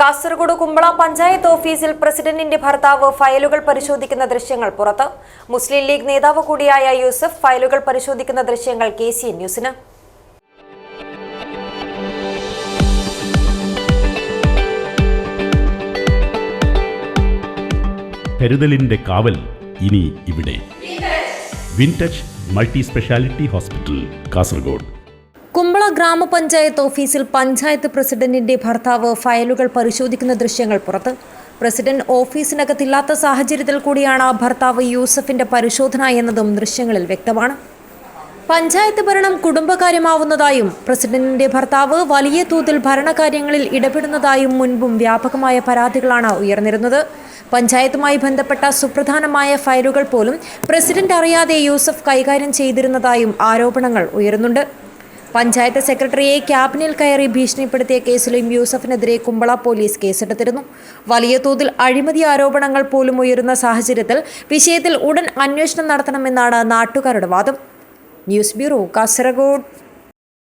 കാസർഗോഡ് കുമ്പള പഞ്ചായത്ത് ഓഫീസിൽ പ്രസിഡന്റിന്റെ ഭർത്താവ് ഫയലുകൾ പരിശോധിക്കുന്ന ദൃശ്യങ്ങൾ പുറത്ത്. മുസ്ലിം ലീഗ് നേതാവ് കൂടിയായ യൂസഫ് ഫയലുകൾ പരിശോധിക്കുന്ന ദൃശ്യങ്ങൾ KCN ന്യൂസിന്. കരുതലിന്റെ കാവൽ ഇനി ഇവിടെ. Wintouch multi speciality hospital, Kasaragod. Kumbla ഗ്രാമപഞ്ചായത്ത് ഓഫീസിൽ പഞ്ചായത്ത് പ്രസിഡന്റിന്റെ ഭർത്താവ് ഫയലുകൾ പരിശോധിക്കുന്ന ദൃശ്യങ്ങൾ പുറത്ത്. പ്രസിഡന്റ് ഓഫീസിനകത്തില്ലാത്ത സാഹചര്യത്തിൽ കൂടിയാണ് ഭർത്താവ് യൂസഫിന്റെ പരിശോധന എന്നതും ദൃശ്യങ്ങളിൽ വ്യക്തമാണ്. പഞ്ചായത്ത് ഭരണം കുടുംബകാര്യമാവുന്നതായും പ്രസിഡന്റിന്റെ ഭർത്താവ് വലിയ തോതിൽ ഭരണകാര്യങ്ങളിൽ ഇടപെടുന്നതായും മുൻപും വ്യാപകമായ പരാതികളാണ് ഉയർന്നിരുന്നത്. പഞ്ചായത്തുമായി ബന്ധപ്പെട്ട സുപ്രധാനമായ ഫയലുകൾ പോലും പ്രസിഡന്റ് അറിയാതെ യൂസഫ് കൈകാര്യം ചെയ്തിരുന്നതായും ആരോപണങ്ങൾ ഉയരുന്നുണ്ട്. പഞ്ചായത്ത് സെക്രട്ടറിയെ ക്യാബിനിൽ കയറി ഭീഷണിപ്പെടുത്തിയ കേസിലും യൂസഫിനെതിരെ കുമ്പള പോലീസ് കേസെടുത്തിരുന്നു. വലിയ തോതിൽ അഴിമതി ആരോപണങ്ങൾ പോലും ഉയരുന്ന സാഹചര്യത്തിൽ വിഷയത്തിൽ ഉടൻ അന്വേഷണം നടത്തണമെന്നാണ് നാട്ടുകാരുടെ വാദം. News bureau, Kasaragod.